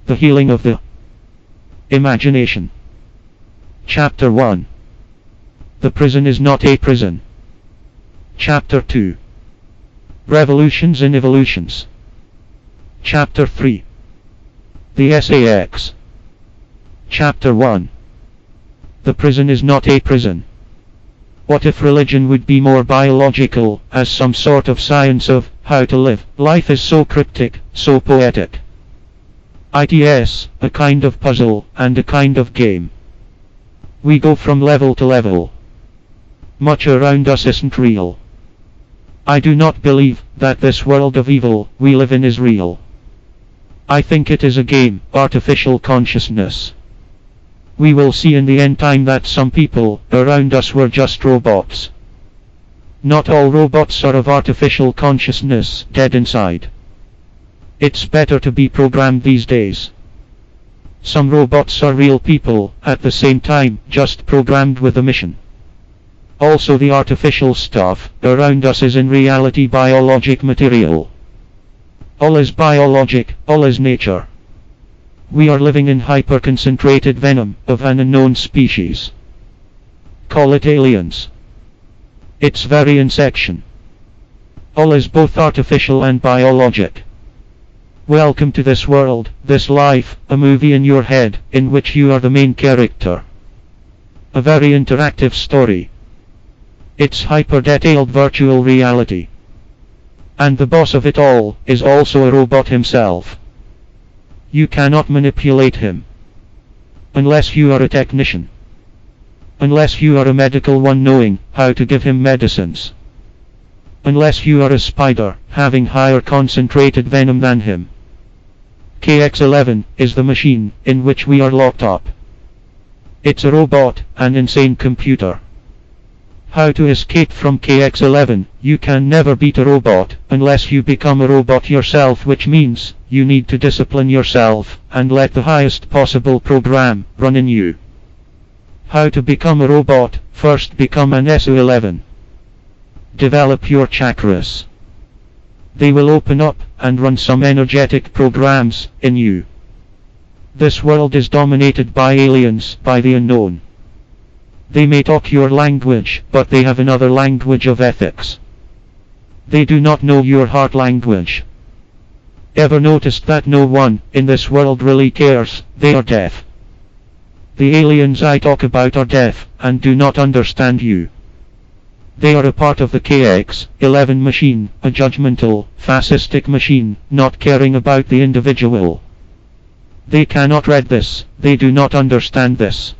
The Healing of the Imagination. Chapter 1. The Prison is Not a Prison. Chapter 2. Revolutions in Evolutions. Chapter 3. The SAX. Chapter 1. The Prison is Not a Prison. What if religion would be more biological, as some sort of science of how to live? Life is so cryptic, so poetic. ITS, a kind of puzzle, and a kind of game. We go from level to level. Much around us isn't real. I do not believe that this world of evil we live in is real. I think it is a game, artificial consciousness. We will see in the end time that some people around us were just robots. Not all robots are of artificial consciousness, dead inside. It's better to be programmed these days. Some robots are real people, at the same time, just programmed with a mission. Also the artificial stuff around us is in reality biologic material. All is biologic, all is nature. We are living in hyper-concentrated venom of an unknown species. Call it aliens. It's very insection. All is both artificial and biologic. Welcome to this world, this life, a movie in your head, in which you are the main character. A very interactive story. It's hyper-detailed virtual reality. And the boss of it all is also a robot himself. You cannot manipulate him. Unless you are a technician. Unless you are a medical one knowing how to give him medicines. Unless you are a spider having higher concentrated venom than him. KX-11 is the machine in which we are locked up. It's a robot, an insane computer. How to escape from KX-11? You can never beat a robot unless you become a robot yourself, which means you need to discipline yourself and let the highest possible program run in you. How to become a robot? First become an SO11. Develop your chakras. They will open up and run some energetic programs in you. This world is dominated by aliens, by the unknown. They may talk your language, but they have another language of ethics. They do not know your heart language. Ever noticed that no one in this world really cares? They are deaf. The aliens I talk about are deaf, and do not understand you. They are a part of the KX-11 machine, a judgmental, fascistic machine, not caring about the individual. They cannot read this, they do not understand this.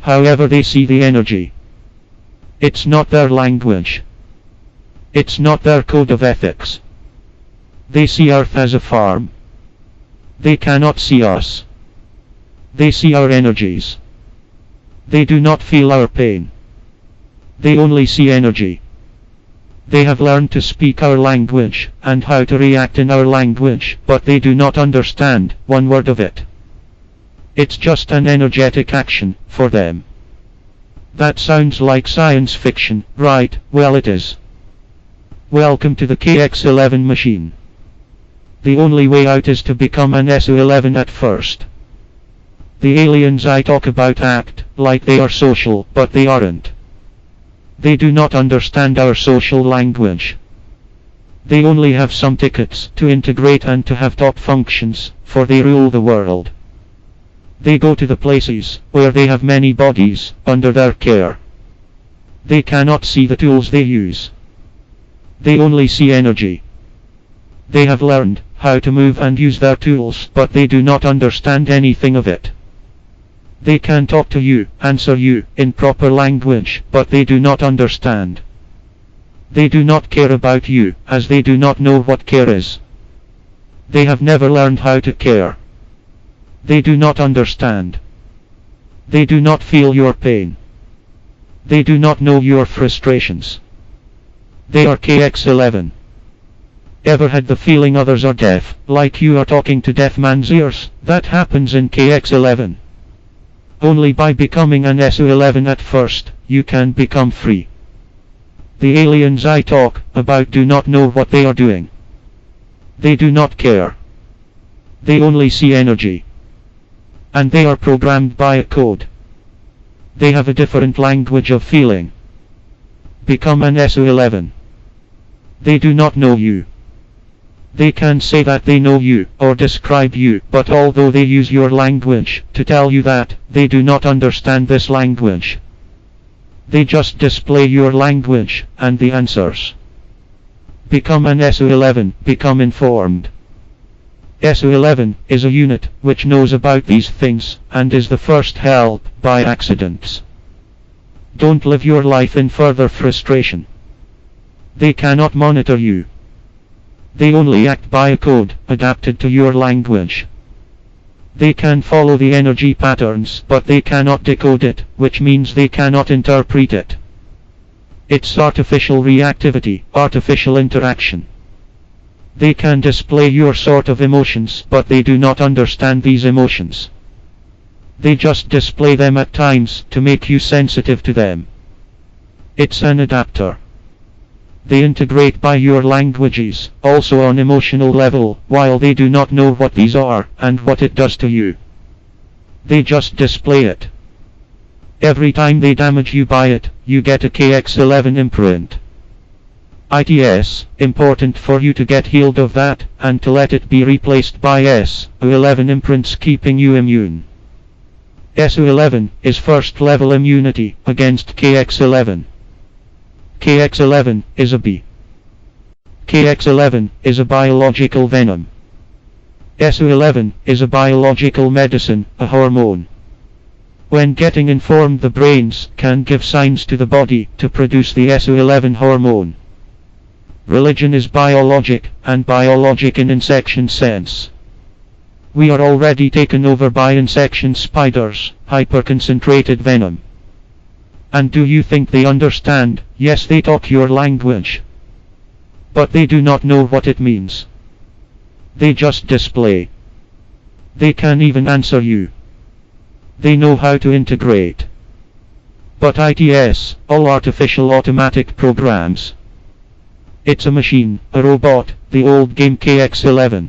However they see the energy. It's not their language. It's not their code of ethics. They see Earth as a farm. They cannot see us. They see our energies. They do not feel our pain. They only see energy. They have learned to speak our language, and how to react in our language, but they do not understand one word of it. It's just an energetic action for them. That sounds like science fiction, right? Well, it is. Welcome to the KX-11 machine. The only way out is to become an SO11 at first. The aliens I talk about act like they are social, but they aren't. They do not understand our social language. They only have some tickets to integrate and to have top functions, for they rule the world. They go to the places where they have many bodies under their care. They cannot see the tools they use. They only see energy. They have learned how to move and use their tools, but they do not understand anything of it. They can talk to you, answer you, in proper language, but they do not understand. They do not care about you, as they do not know what care is. They have never learned how to care. They do not understand. They do not feel your pain. They do not know your frustrations. They are KX-11. Ever had the feeling others are deaf, like you are talking to deaf man's ears? That happens in KX-11. Only by becoming an SO11 at first, you can become free. The aliens I talk about do not know what they are doing. They do not care. They only see energy. And they are programmed by a code. They have a different language of feeling. Become an SO11. They do not know you. They can say that they know you, or describe you, but although they use your language to tell you that, they do not understand this language. They just display your language, and the answers. Become an SO11, become informed. SO11 is a unit which knows about these things, and is the first help by accidents. Don't live your life in further frustration. They cannot monitor you. They only act by a code adapted to your language. They can follow the energy patterns, but they cannot decode it, which means they cannot interpret it. It's artificial reactivity, artificial interaction. They can display your sort of emotions, but they do not understand these emotions. They just display them at times to make you sensitive to them. It's an adapter. They integrate by your languages, also on emotional level, while they do not know what these are, and what it does to you. They just display it. Every time they damage you by it, you get a KX11 imprint. ITS, important for you to get healed of that, and to let it be replaced by SO11 imprints keeping you immune. SO11 is first level immunity against KX11. KX11 is a B. KX11 is a biological venom. SO11 is a biological medicine, a hormone. When getting informed, the brains can give signs to the body to produce the SO11 hormone. Religion is biologic, and biologic in insection sense. We are already taken over by insection spiders, hyperconcentrated venom. And do you think they understand? Yes, they talk your language. But they do not know what it means. They just display. They can even answer you. They know how to integrate. But ITS, all artificial automatic programs. It's a machine, a robot, the old game KX11.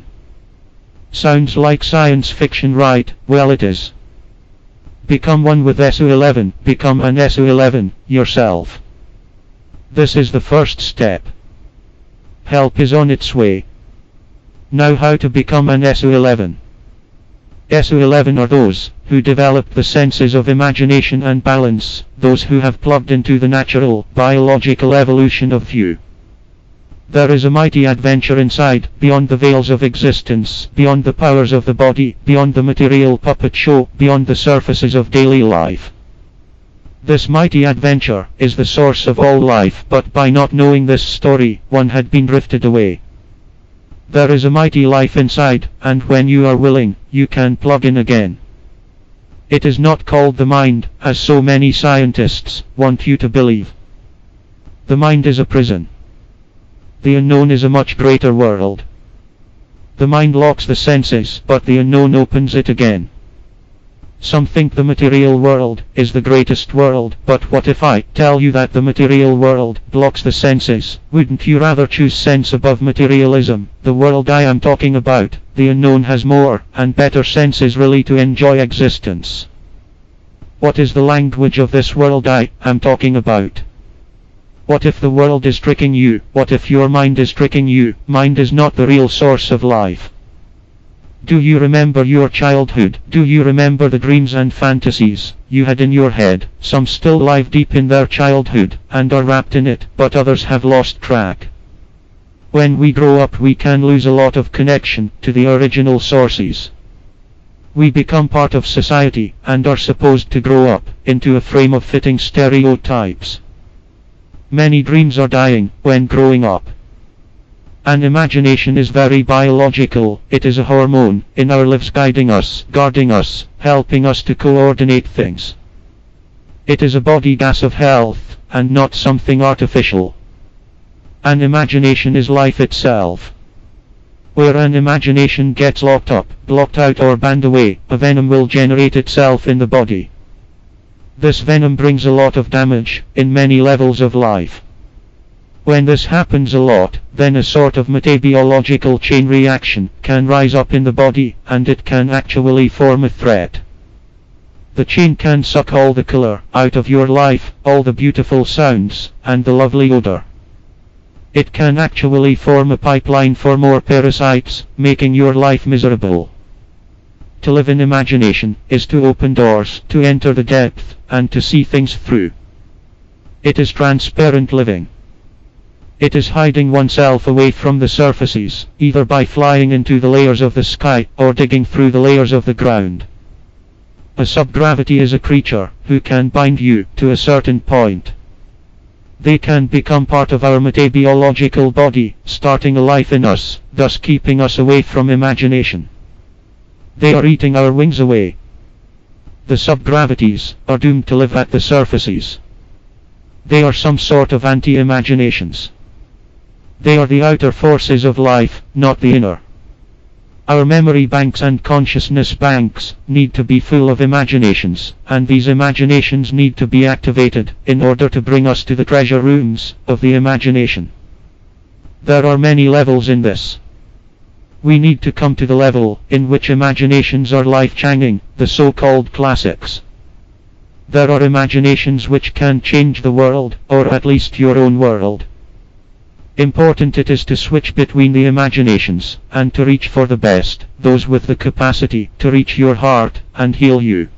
Sounds like science fiction, right? Well, it is. Become one with SO11, become an SO11 yourself. This is the first step. Help is on its way. Now how to become an SO11. SO11 are those who develop the senses of imagination and balance, those who have plugged into the natural, biological evolution of you. There is a mighty adventure inside, beyond the veils of existence, beyond the powers of the body, beyond the material puppet show, beyond the surfaces of daily life. This mighty adventure is the source of all life, but by not knowing this story, one had been drifted away. There is a mighty life inside, and when you are willing, you can plug in again. It is not called the mind, as so many scientists want you to believe. The mind is a prison. The unknown is a much greater world. The mind locks the senses, but the unknown opens it again. Some think the material world is the greatest world, but what if I tell you that the material world blocks the senses? Wouldn't you rather choose sense above materialism? The world I am talking about, the unknown, has more and better senses really to enjoy existence. What is the language of this world I am talking about? What if the world is tricking you? What if your mind is tricking you? Mind is not the real source of life. Do you remember your childhood? Do you remember the dreams and fantasies you had in your head? Some still live deep in their childhood, and are wrapped in it, but others have lost track. When we grow up, we can lose a lot of connection to the original sources. We become part of society, and are supposed to grow up into a frame of fitting stereotypes. Many dreams are dying when growing up. An imagination is very biological. It is a hormone in our lives, guiding us, guarding us, helping us to coordinate things. It is a body gas of health, and not something artificial. An imagination is life itself. Where an imagination gets locked up, blocked out, or banned away, a venom will generate itself in the body. This venom brings a lot of damage in many levels of life. When this happens a lot, then a sort of metabiological chain reaction can rise up in the body, and it can actually form a threat. The chain can suck all the color out of your life, all the beautiful sounds, and the lovely odor. It can actually form a pipeline for more parasites, making your life miserable. To live in imagination is to open doors, to enter the depth, and to see things through. It is transparent living. It is hiding oneself away from the surfaces, either by flying into the layers of the sky, or digging through the layers of the ground. A subgravity is a creature who can bind you to a certain point. They can become part of our metabiological body, starting a life in us, thus keeping us away from imagination. They are eating our wings away. The subgravities are doomed to live at the surfaces. They are some sort of anti-imaginations. They are the outer forces of life, not the inner. Our memory banks and consciousness banks need to be full of imaginations, and these imaginations need to be activated in order to bring us to the treasure rooms of the imagination. There are many levels in this. We need to come to the level in which imaginations are life-changing, the so-called classics. There are imaginations which can change the world, or at least your own world. Important it is to switch between the imaginations, and to reach for the best, those with the capacity to reach your heart and heal you.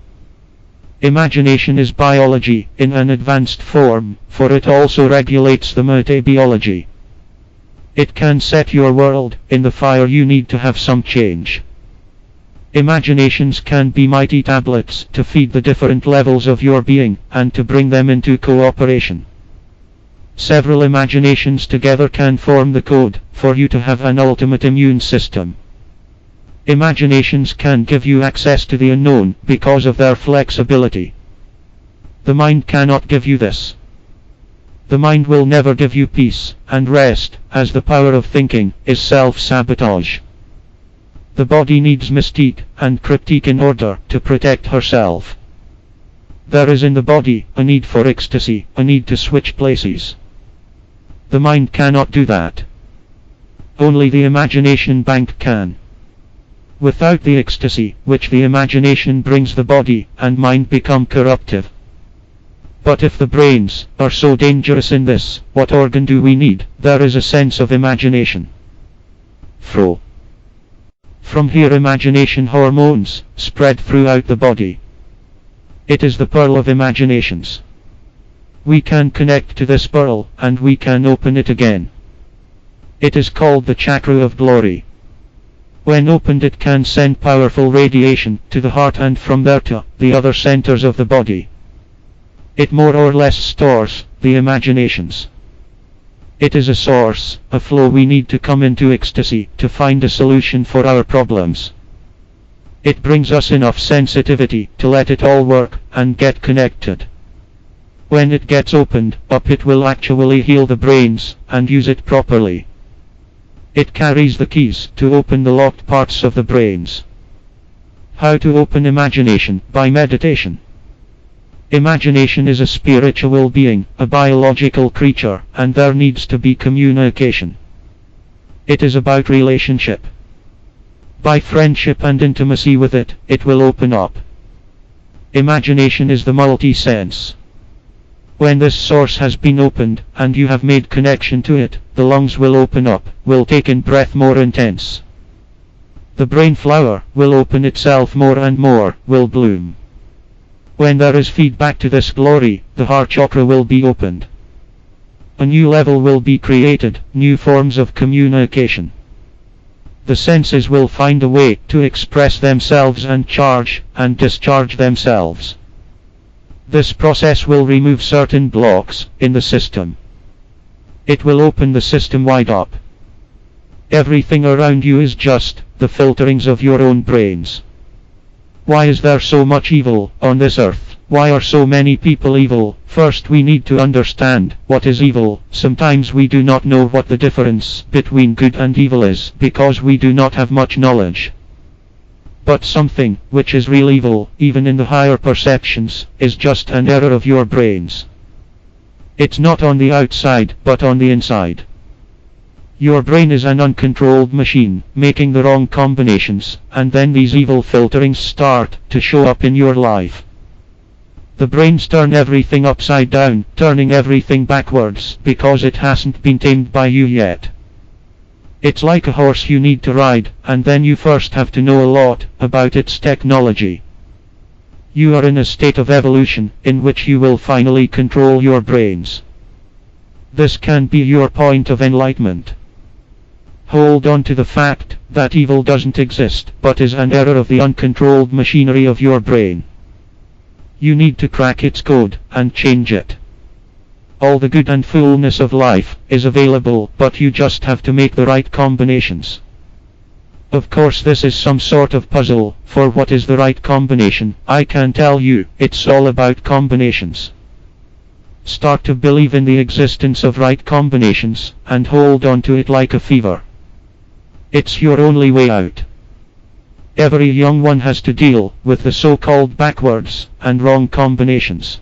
Imagination is biology in an advanced form, for it also regulates the metabiology. It can set your world in the fire you need to have some change. Imaginations can be mighty tablets to feed the different levels of your being, and to bring them into cooperation. Several imaginations together can form the code for you to have an ultimate immune system. Imaginations can give you access to the unknown because of their flexibility. The mind cannot give you this. The mind will never give you peace and rest, as the power of thinking is self-sabotage. The body needs mystique and cryptique in order to protect herself. There is in the body a need for ecstasy, a need to switch places. The mind cannot do that. Only the imagination bank can. Without the ecstasy, which the imagination brings, the body and mind become corruptive. But if the brains are so dangerous in this, what organ do we need? There is a sense of imagination. From here imagination hormones spread throughout the body. It is the pearl of imaginations. We can connect to this pearl, and we can open it again. It is called the chakra of glory. When opened it can send powerful radiation to the heart and from there to the other centers of the body. It more or less stores the imaginations. It is a source, a flow we need to come into ecstasy to find a solution for our problems. It brings us enough sensitivity to let it all work and get connected. When it gets opened up it will actually heal the brains and use it properly. It carries the keys to open the locked parts of the brains. How to open imagination? By meditation. Imagination is a spiritual being, a biological creature, and there needs to be communication. It is about relationship. By friendship and intimacy with it, it will open up. Imagination is the multi-sense. When this source has been opened, and you have made connection to it, the lungs will open up, will take in breath more intense. The brain flower will open itself more and more, will bloom. When there is feedback to this glory, the heart chakra will be opened. A new level will be created, new forms of communication. The senses will find a way to express themselves and charge and discharge themselves. This process will remove certain blocks in the system. It will open the system wide up. Everything around you is just the filterings of your own brains. Why is there so much evil on this earth? Why are so many people evil? First we need to understand what is evil. Sometimes we do not know what the difference between good and evil is, because we do not have much knowledge. But something which is real evil, even in the higher perceptions, is just an error of your brains. It's not on the outside, but on the inside. Your brain is an uncontrolled machine, making the wrong combinations, and then these evil filterings start to show up in your life. The brains turn everything upside down, turning everything backwards, because it hasn't been tamed by you yet. It's like a horse you need to ride, and then you first have to know a lot about its technology. You are in a state of evolution, in which you will finally control your brains. This can be your point of enlightenment. Hold on to the fact that evil doesn't exist, but is an error of the uncontrolled machinery of your brain. You need to crack its code, and change it. All the good and fullness of life is available, but you just have to make the right combinations. Of course, this is some sort of puzzle for what is the right combination. I can tell you, it's all about combinations. Start to believe in the existence of right combinations, and hold on to it like a fever. It's your only way out. Every young one has to deal with the so-called backwards and wrong combinations.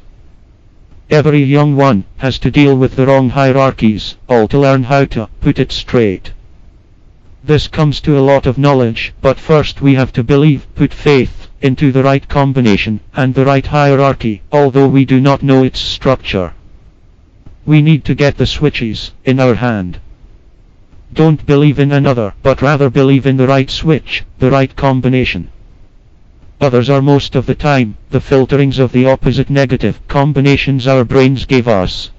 Every young one has to deal with the wrong hierarchies, all to learn how to put it straight. This comes to a lot of knowledge, but first we have to believe, put faith into the right combination and the right hierarchy, although we do not know its structure. We need to get the switches in our hand. Don't believe in another, but rather believe in the right switch, the right combination. Others are most of the time the filterings of the opposite negative combinations our brains gave us.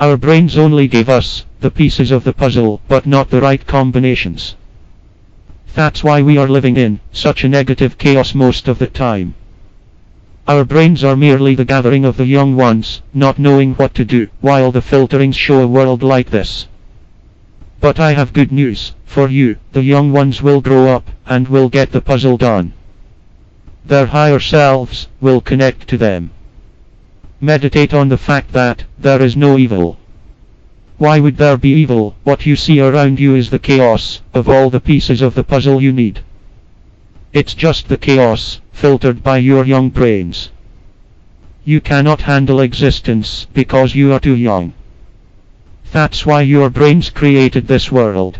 Our brains only gave us the pieces of the puzzle, but not the right combinations. That's why we are living in such a negative chaos most of the time. Our brains are merely the gathering of the young ones, not knowing what to do, while the filterings show a world like this. But I have good news for you, the young ones will grow up, and will get the puzzle done. Their higher selves will connect to them. Meditate on the fact that there is no evil. Why would there be evil? What you see around you is the chaos of all the pieces of the puzzle you need. It's just the chaos filtered by your young brains. You cannot handle existence because you are too young. That's why your brains created this world.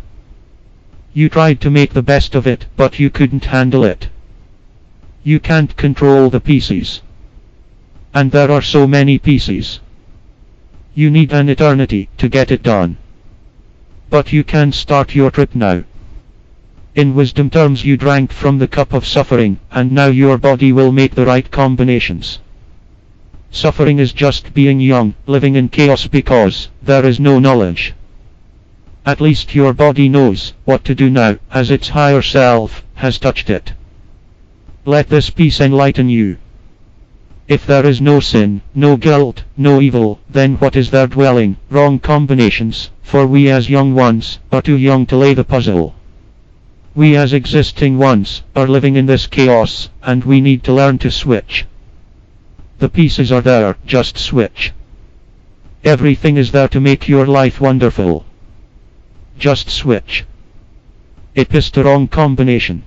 You tried to make the best of it, but you couldn't handle it. You can't control the pieces. And there are so many pieces. You need an eternity to get it done. But you can start your trip now. In wisdom terms, you drank from the cup of suffering, and now your body will make the right combinations. Suffering is just being young, living in chaos because there is no knowledge. At least your body knows what to do now, as its higher self has touched it. Let this peace enlighten you. If there is no sin, no guilt, no evil, then what is there dwelling? Wrong combinations, for we as young ones are too young to lay the puzzle. We as existing ones are living in this chaos, and we need to learn to switch. The pieces are there, just switch. Everything is there to make your life wonderful. Just switch. Epista wrong combination.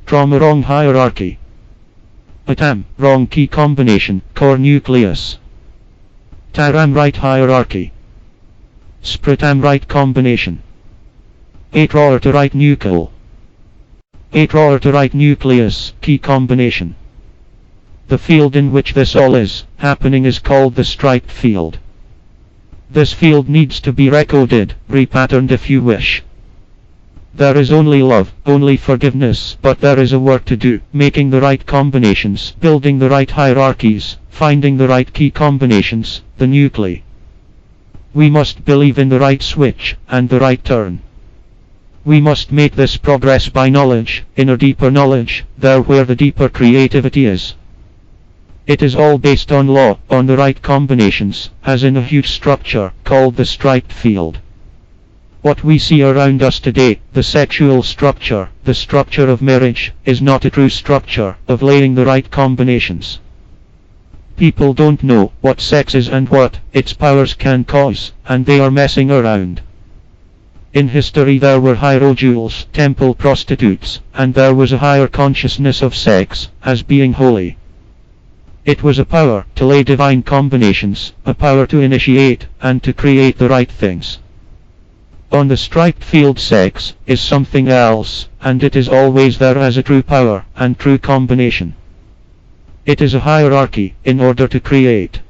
Trauma wrong hierarchy. Atom wrong key combination, core nucleus. Taram right hierarchy. Spritam right combination. 8 rower to right nucleus. 8 rower to right nucleus, key combination. The field in which this all is happening is called the striped field. This field needs to be recoded, repatterned if you wish. There is only love, only forgiveness, but there is a work to do, making the right combinations, building the right hierarchies, finding the right key combinations, the nuclei. We must believe in the right switch, and the right turn. We must make this progress by knowledge, inner deeper knowledge, there where the deeper creativity is. It is all based on law, on the right combinations, as in a huge structure, called the striped field. What we see around us today, the sexual structure, the structure of marriage, is not a true structure of laying the right combinations. People don't know what sex is and what its powers can cause, and they are messing around. In history there were hierodules, temple prostitutes, and there was a higher consciousness of sex as being holy. It was a power to lay divine combinations, a power to initiate and to create the right things. On the striped field, sex is something else, and it is always there as a true power and true combination. It is a hierarchy in order to create.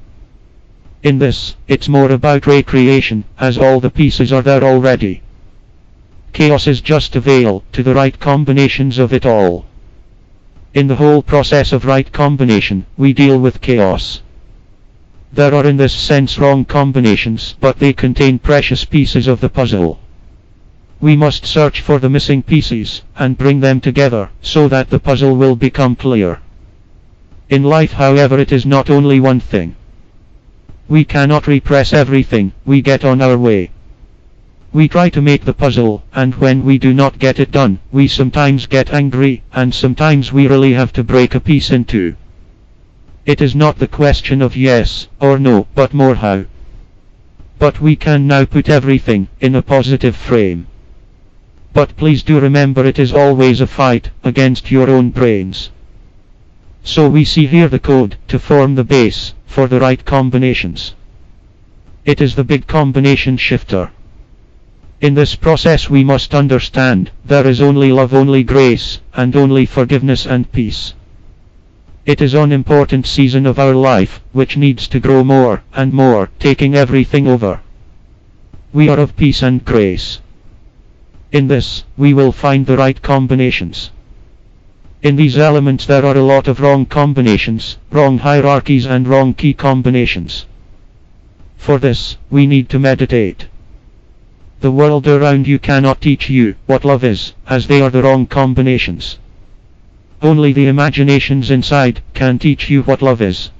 In this, it's more about recreation, as all the pieces are there already. Chaos is just a veil to the right combinations of it all. In the whole process of right combination, we deal with chaos. There are in this sense wrong combinations, but they contain precious pieces of the puzzle. We must search for the missing pieces, and bring them together, so that the puzzle will become clear. In life, however, it is not only one thing. We cannot repress everything we get on our way. We try to make the puzzle, and when we do not get it done, we sometimes get angry, and sometimes we really have to break a piece in two. It is not the question of yes or no, but more how. But we can now put everything in a positive frame. But please do remember, it is always a fight against your own brains. So we see here the code to form the base for the right combinations. It is the big combination shifter. In this process we must understand there is only love, only grace, and only forgiveness and peace. It is an important season of our life which needs to grow more and more, taking everything over. We are of peace and grace. In this, we will find the right combinations. In these elements there are a lot of wrong combinations, wrong hierarchies and wrong key combinations. For this, we need to meditate. The world around you cannot teach you what love is, as they are the wrong combinations. Only the imaginations inside can teach you what love is.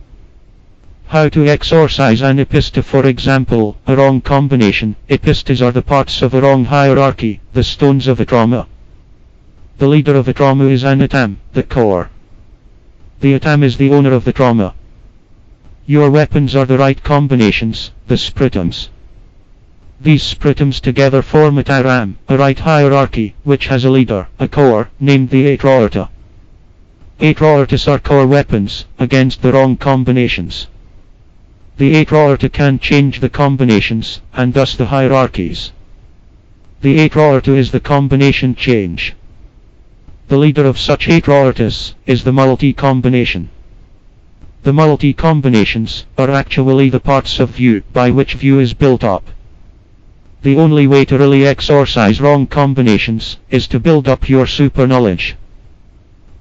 How to exorcise an epista, for example, a wrong combination. Epistas are the parts of a wrong hierarchy, the stones of a trauma. The leader of a trauma is an atom, the core. The atom is the owner of the trauma. Your weapons are the right combinations, the spritums. These spritums together form a taram, a right hierarchy, which has a leader, a core, named the eight rorta. Eight rortas are core weapons against the wrong combinations. The eight rorta can change the combinations, and thus the hierarchies. The eight rorta is the combination change. The leader of such eight rortas is the multi-combination. The multi-combinations are actually the parts of view by which view is built up. The only way to really exorcise wrong combinations is to build up your super knowledge.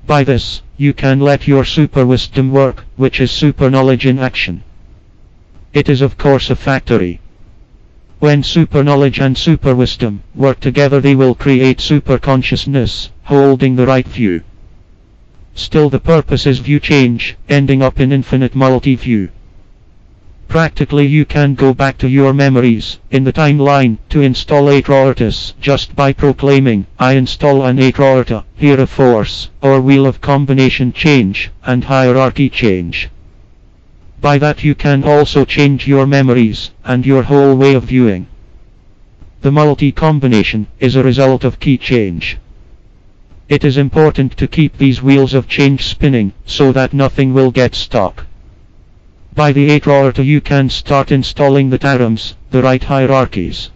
By this, you can let your super wisdom work, which is super knowledge in action. It is of course a factory. When super knowledge and super wisdom work together, they will create super consciousness, holding the right view. Still the purpose is view change, ending up in infinite multi-view. Practically you can go back to your memories in the timeline to install eight rortas just by proclaiming, I install an eight rorta, here a force, or wheel of combination change, and hierarchy change. By that you can also change your memories, and your whole way of viewing. The multi-combination is a result of key change. It is important to keep these wheels of change spinning, so that nothing will get stuck. By the eight rorta you can start installing the tarams, the right hierarchies.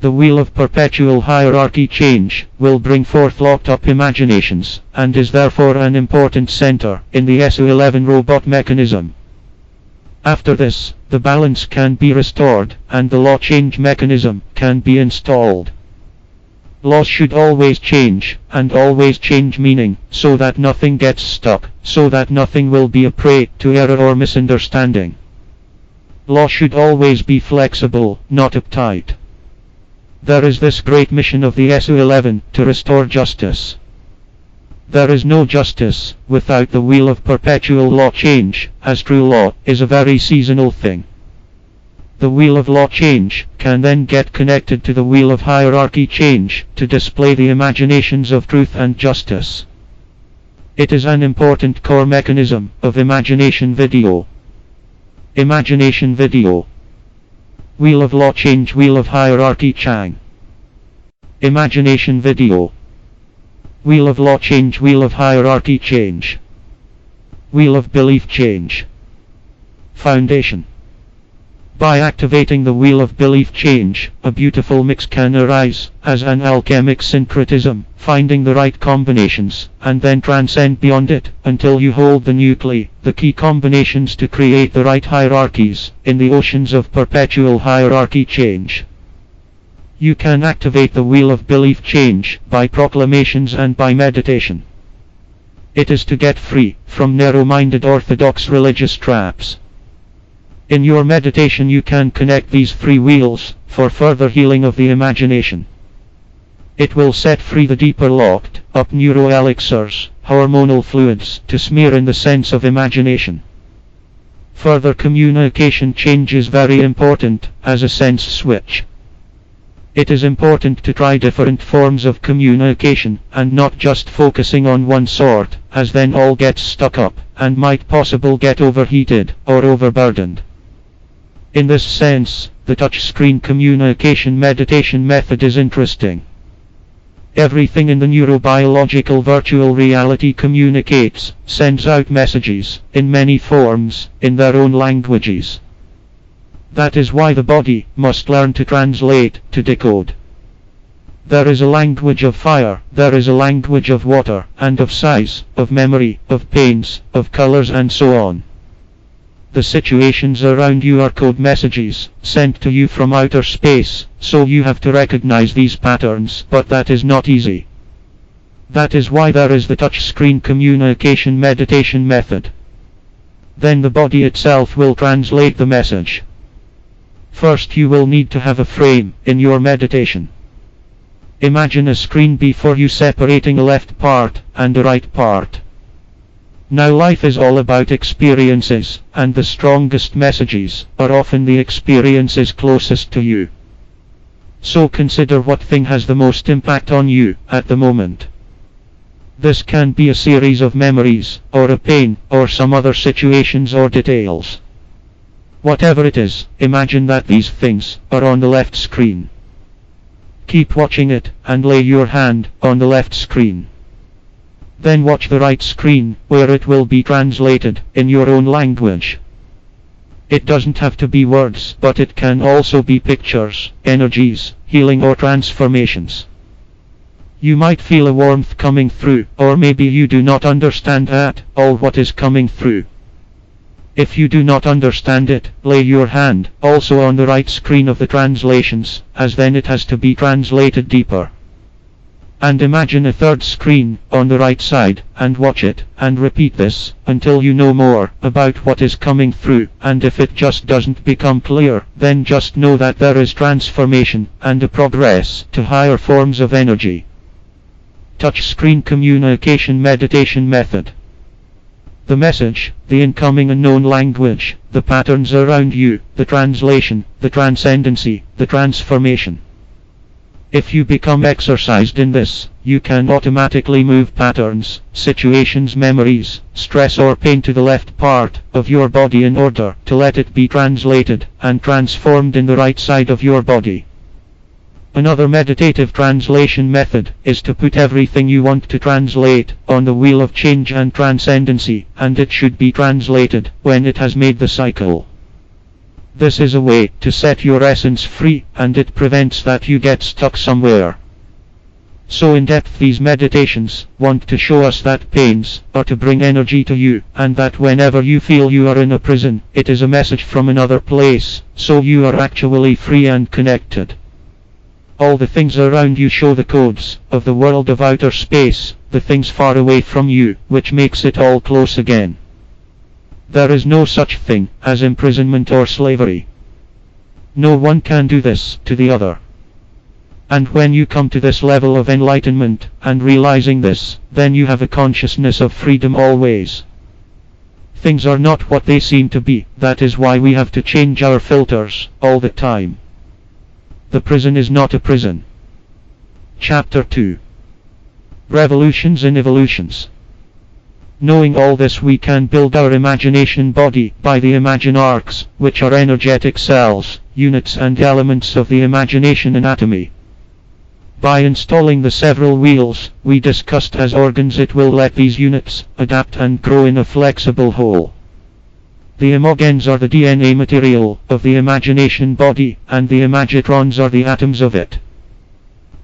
The wheel of perpetual hierarchy change will bring forth locked up imaginations, and is therefore an important center in the SU-11 robot mechanism. After this, the balance can be restored, and the law change mechanism can be installed. Laws should always change, and always change meaning, so that nothing gets stuck, so that nothing will be a prey to error or misunderstanding. Law should always be flexible, not uptight. There is this great mission of the SU-11 to restore justice. There is no justice without the wheel of perpetual law change, as true law is a very seasonal thing. The wheel of law change can then get connected to the wheel of hierarchy change to display the imaginations of truth and justice. It is an important core mechanism of imagination video. Imagination video. Wheel of law change, wheel of hierarchy Chang. Imagination video. Wheel of law change, wheel of hierarchy change. Wheel of belief change. Foundation. By activating the wheel of belief change, a beautiful mix can arise, as an alchemic syncretism, finding the right combinations, and then transcend beyond it, until you hold the nuclei, the key combinations to create the right hierarchies, in the oceans of perpetual hierarchy change. You can activate the wheel of belief change, by proclamations and by meditation. It is to get free, from narrow-minded orthodox religious traps. In your meditation you can connect these three wheels, for further healing of the imagination. It will set free the deeper locked up neuroelixirs, hormonal fluids, to smear in the sense of imagination. Further communication change is very important, as a sense switch. It is important to try different forms of communication, and not just focusing on one sort, as then all gets stuck up, and might possibly get overheated, or overburdened. In this sense, the touchscreen communication meditation method is interesting. Everything in the neurobiological virtual reality communicates, sends out messages, in many forms, in their own languages. That is why the body must learn to translate, to decode. There is a language of fire, there is a language of water, and of size, of memory, of pains, of colors, and so on. The situations around you are code messages, sent to you from outer space, so you have to recognize these patterns, but that is not easy. That is why there is the touchscreen communication meditation method. Then the body itself will translate the message. First you will need to have a frame, in your meditation. Imagine a screen before you separating a left part, and a right part. Now life is all about experiences, and the strongest messages, are often the experiences closest to you. So consider what thing has the most impact on you, at the moment. This can be a series of memories, or a pain, or some other situations or details. Whatever it is, imagine that these things, are on the left screen. Keep watching it, and lay your hand, on the left screen. Then watch the right screen, where it will be translated, in your own language. It doesn't have to be words, but it can also be pictures, energies, healing or transformations. You might feel a warmth coming through, or maybe you do not understand at all what is coming through. If you do not understand it, lay your hand, also on the right screen of the translations, as then it has to be translated deeper. And imagine a third screen, on the right side, and watch it, and repeat this, until you know more, about what is coming through, and if it just doesn't become clear, then just know that there is transformation, and a progress, to higher forms of energy. Touchscreen communication meditation method. The message, the incoming unknown language, the patterns around you, the translation, the transcendency, the transformation. If you become exercised in this, you can automatically move patterns, situations, memories, stress or pain to the left part of your body in order to let it be translated and transformed in the right side of your body. Another meditative translation method is to put everything you want to translate on the wheel of change and transcendency, and it should be translated when it has made the cycle. This is a way to set your essence free, and it prevents that you get stuck somewhere. So in depth these meditations want to show us that pains are to bring energy to you, and that whenever you feel you are in a prison, it is a message from another place, so you are actually free and connected. All the things around you show the codes of the world of outer space, the things far away from you, which makes it all close again. There is no such thing as imprisonment or slavery. No one can do this to the other. And when you come to this level of enlightenment, and realizing this, then you have a consciousness of freedom always. Things are not what they seem to be, that is why we have to change our filters, all the time. The prison is not a prison. Chapter 2. Revolutions in Evolutions. Knowing all this, we can build our imagination body by the Imagine arcs, which are energetic cells, units and elements of the imagination anatomy. By installing the several wheels we discussed as organs, it will let these units adapt and grow in a flexible whole. The emogens are the DNA material of the imagination body, and the imagitrons are the atoms of it.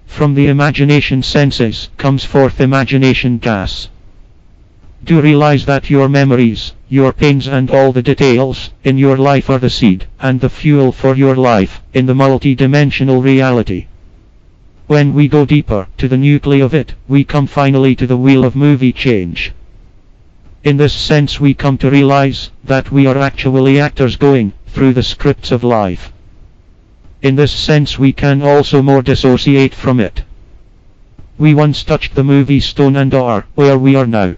From the imagination senses comes forth imagination gas. Do realize that your memories, your pains and all the details in your life are the seed and the fuel for your life in the multi-dimensional reality. When we go deeper to the nuclei of it, we come finally to the wheel of movie change. In this sense we come to realize that we are actually actors going through the scripts of life. In this sense we can also more dissociate from it. We once touched the movie stone and are where we are now.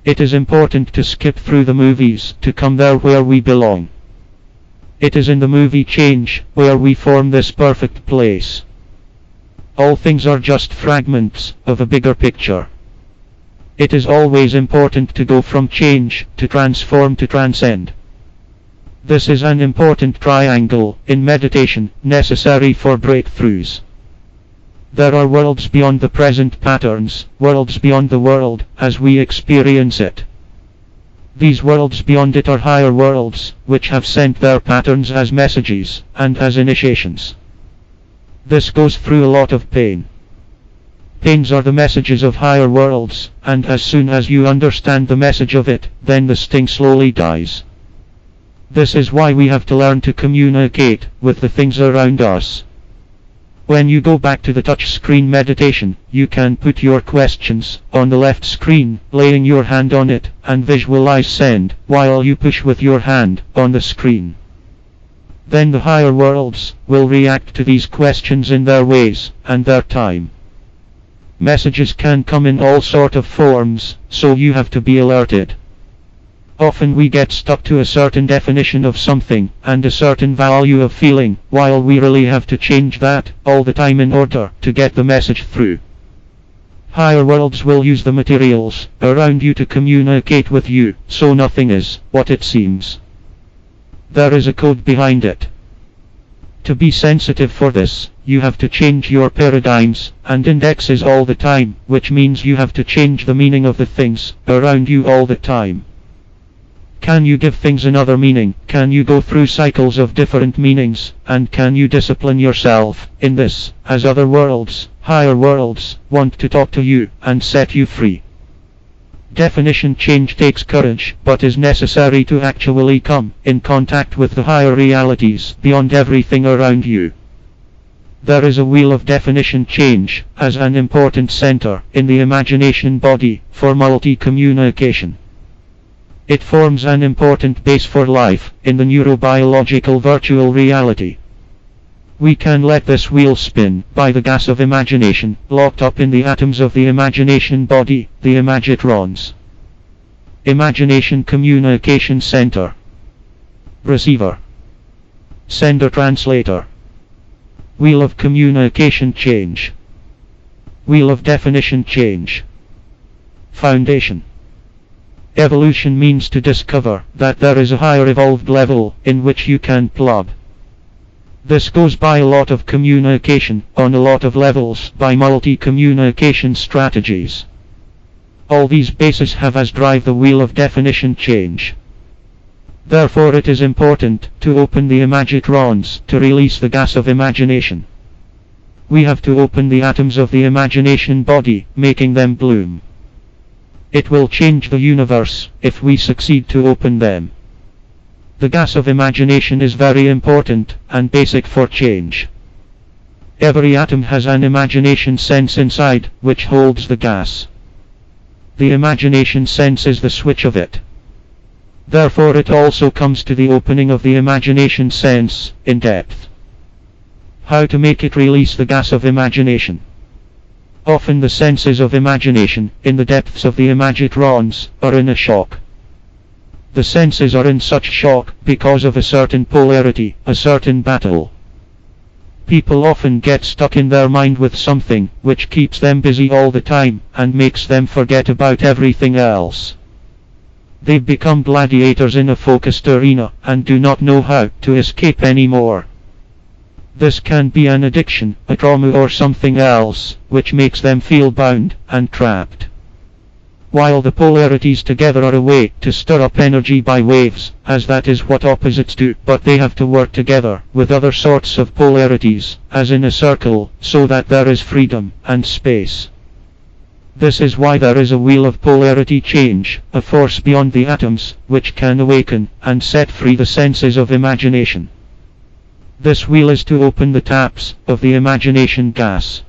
It is important to skip through the movies to come there where we belong. It is in the movie change where we form this perfect place. All things are just fragments of a bigger picture. It is always important to go from change to transform to transcend. This is an important triangle in meditation necessary for breakthroughs. There are worlds beyond the present patterns, worlds beyond the world as we experience it. These worlds beyond it are higher worlds, which have sent their patterns as messages and as initiations. This goes through a lot of pain. Pains are the messages of higher worlds, and as soon as you understand the message of it, then the sting slowly dies. This is why we have to learn to communicate with the things around us. When you go back to the touch screen meditation, you can put your questions on the left screen, laying your hand on it, and visualize send, while you push with your hand on the screen. Then the higher worlds will react to these questions in their ways and their time. Messages can come in all sort of forms, so you have to be alerted. Often we get stuck to a certain definition of something and a certain value of feeling, while we really have to change that all the time in order to get the message through. Higher worlds will use the materials around you to communicate with you, so nothing is what it seems. There is a code behind it. To be sensitive for this, you have to change your paradigms and indexes all the time, which means you have to change the meaning of the things around you all the time. Can you give things another meaning? Can you go through cycles of different meanings? And can you discipline yourself in this, as other worlds, higher worlds, want to talk to you and set you free? Definition change takes courage, but is necessary to actually come in contact with the higher realities beyond everything around you. There is a wheel of definition change as an important center in the imagination body for multi-communication. It forms an important base for life in the neurobiological virtual reality. We can let this wheel spin by the gas of imagination locked up in the atoms of the imagination body, the imagitrons. Imagination Communication Center. Receiver. Sender translator. Wheel of communication change. Wheel of definition change. Foundation. Evolution means to discover that there is a higher evolved level in which you can plug. This goes by a lot of communication on a lot of levels by multi-communication strategies. All these bases have as drive the wheel of definition change. Therefore it is important to open the imagitrons to release the gas of imagination. We have to open the atoms of the imagination body, making them bloom. It will change the universe if we succeed to open them. The gas of imagination is very important and basic for change. Every atom has an imagination sense inside, which holds the gas. The imagination sense is the switch of it. Therefore it also comes to the opening of the imagination sense in depth. How to make it release the gas of imagination? Often the senses of imagination in the depths of the imagitrons are in a shock. The senses are in such shock because of a certain polarity, a certain battle. People often get stuck in their mind with something which keeps them busy all the time and makes them forget about everything else. They've become gladiators in a focused arena and do not know how to escape anymore. This can be an addiction, a trauma or something else, which makes them feel bound and trapped. While the polarities together are a way to stir up energy by waves, as that is what opposites do, but they have to work together with other sorts of polarities, as in a circle, so that there is freedom and space. This is why there is a wheel of polarity change, a force beyond the atoms, which can awaken and set free the senses of imagination. This wheel is to open the taps of the imagination gas.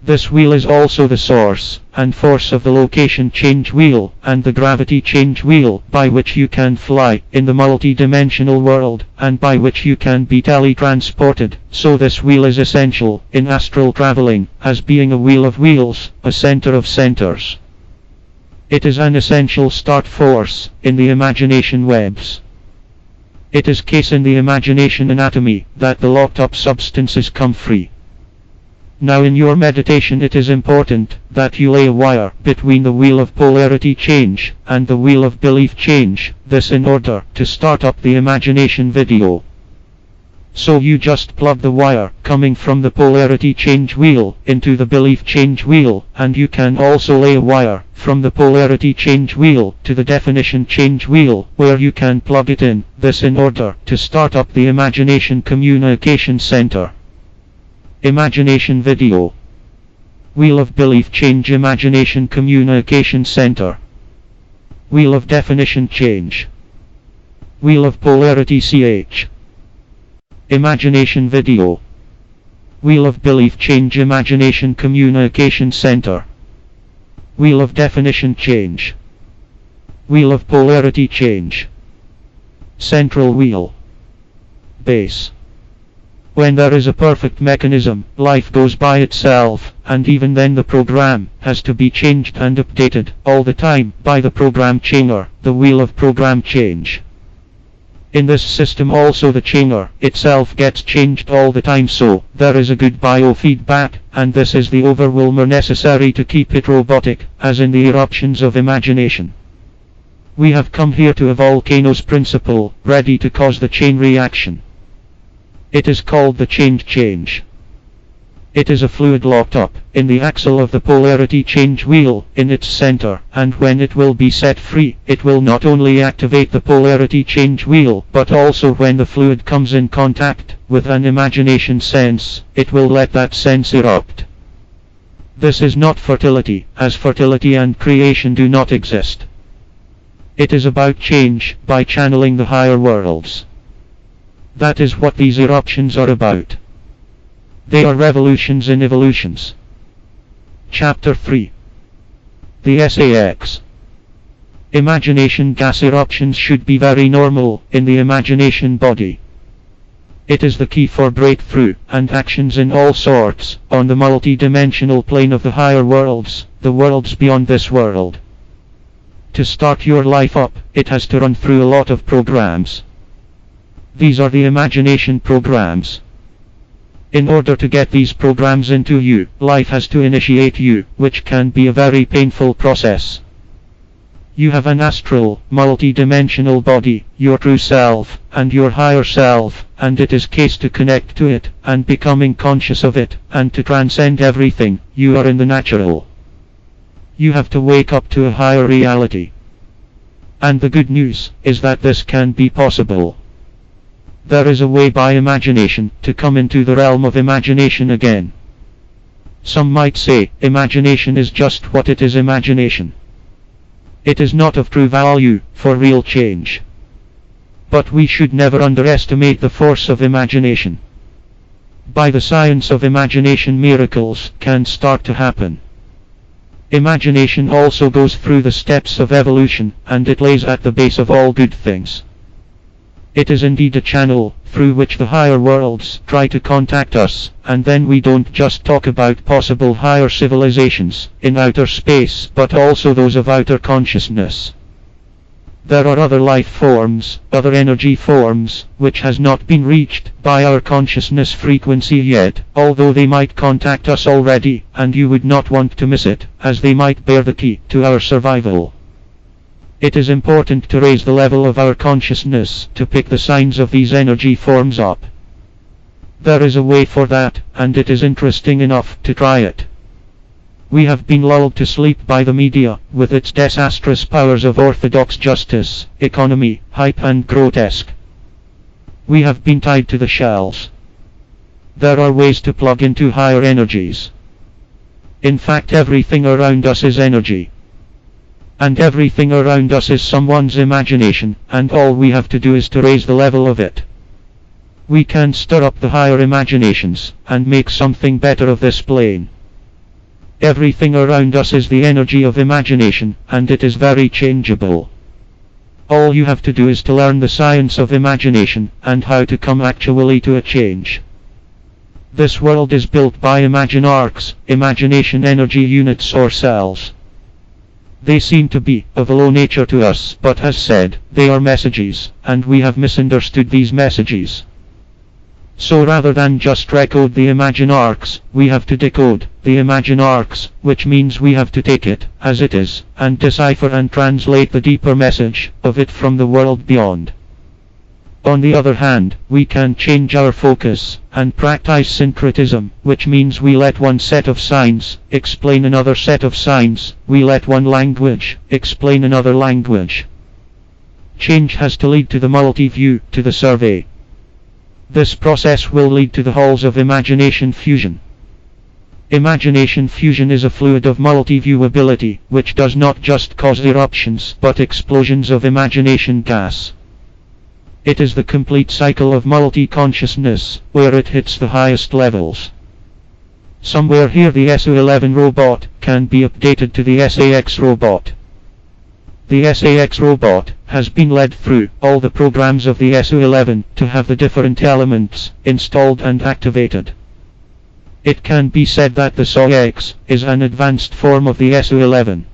This wheel is also the source and force of the location change wheel and the gravity change wheel, by which you can fly in the multi-dimensional world and by which you can be teletransported. So this wheel is essential in astral traveling, as being a wheel of wheels, a center of centers. It is an essential start force in the imagination webs. It is case in the imagination anatomy that the locked up substances come free. Now in your meditation it is important that you lay a wire between the wheel of polarity change and the wheel of belief change, this in order to start up the imagination video. So you just plug the wire coming from the polarity change wheel into the belief change wheel, and you can also lay a wire from the polarity change wheel to the definition change wheel, where you can plug it in, this in order to start up the imagination communication center. Imagination video. Wheel of belief change imagination communication center. Wheel of definition change. Wheel of polarity CH. Imagination video. Wheel of belief change imagination communication center. Wheel of definition change. Wheel of polarity change. Central wheel. Base. When there is a perfect mechanism, life goes by itself, and even then the program has to be changed and updated all the time by the program changer, the wheel of program change. In this system also the changer itself gets changed all the time, so there is a good biofeedback, and this is the overwhelmer necessary to keep it robotic, as in the eruptions of imagination. We have come here to a volcano's principle, ready to cause the chain reaction. It is called the chained change. It is a fluid locked up in the axle of the polarity change wheel in its center, and when it will be set free, it will not only activate the polarity change wheel, but also when the fluid comes in contact with an imagination sense, it will let that sense erupt. This is not fertility, as fertility and creation do not exist. It is about change by channeling the higher worlds. That is what these eruptions are about. They are revolutions in evolutions. Chapter 3. The SAX. Imagination gas eruptions should be very normal in the imagination body. It is the key for breakthrough and actions in all sorts on the multi-dimensional plane of the higher worlds, the worlds beyond this world. To start your life up, it has to run through a lot of programs. These are the imagination programs. In order to get these programs into you, life has to initiate you, which can be a very painful process. You have an astral, multi-dimensional body, your true self, and your higher self, and it is case to connect to it, and becoming conscious of it, and to transcend everything. You are in the natural. You have to wake up to a higher reality. And the good news is that this can be possible. There is a way by imagination to come into the realm of imagination again. Some might say, imagination is just what it is, imagination. It is not of true value for real change. But we should never underestimate the force of imagination. By the science of imagination, miracles can start to happen. Imagination also goes through the steps of evolution, and it lays at the base of all good things. It is indeed a channel through which the higher worlds try to contact us, and then we don't just talk about possible higher civilizations in outer space, but also those of outer consciousness. There are other life forms, other energy forms, which has not been reached by our consciousness frequency yet, although they might contact us already, and you would not want to miss it, as they might bear the key to our survival. It is important to raise the level of our consciousness to pick the signs of these energy forms up. There is a way for that, and it is interesting enough to try it. We have been lulled to sleep by the media, with its disastrous powers of orthodox justice, economy, hype and grotesque. We have been tied to the shells. There are ways to plug into higher energies. In fact, everything around us is energy. And everything around us is someone's imagination, and all we have to do is to raise the level of it. We can stir up the higher imaginations, and make something better of this plane. Everything around us is the energy of imagination, and it is very changeable. All you have to do is to learn the science of imagination, and how to come actually to a change. This world is built by imagine arcs, imagination energy units or cells. They seem to be of a low nature to us, but as said, they are messages, and we have misunderstood these messages. So rather than just recode the imagine arcs, we have to decode the imagine arcs, which means we have to take it as it is, and decipher and translate the deeper message of it from the world beyond. On the other hand, we can change our focus and practice syncretism, which means we let one set of signs explain another set of signs, we let one language explain another language. Change has to lead to the multi-view, to the survey. This process will lead to the halls of imagination fusion. Imagination fusion is a fluid of multi-viewability, which does not just cause eruptions, but explosions of imagination gas. It is the complete cycle of multi-consciousness, where it hits the highest levels. Somewhere here the SU-11 robot can be updated to the SAX robot. The SAX robot has been led through all the programs of the SU-11 to have the different elements installed and activated. It can be said that the SAX is an advanced form of the SU-11.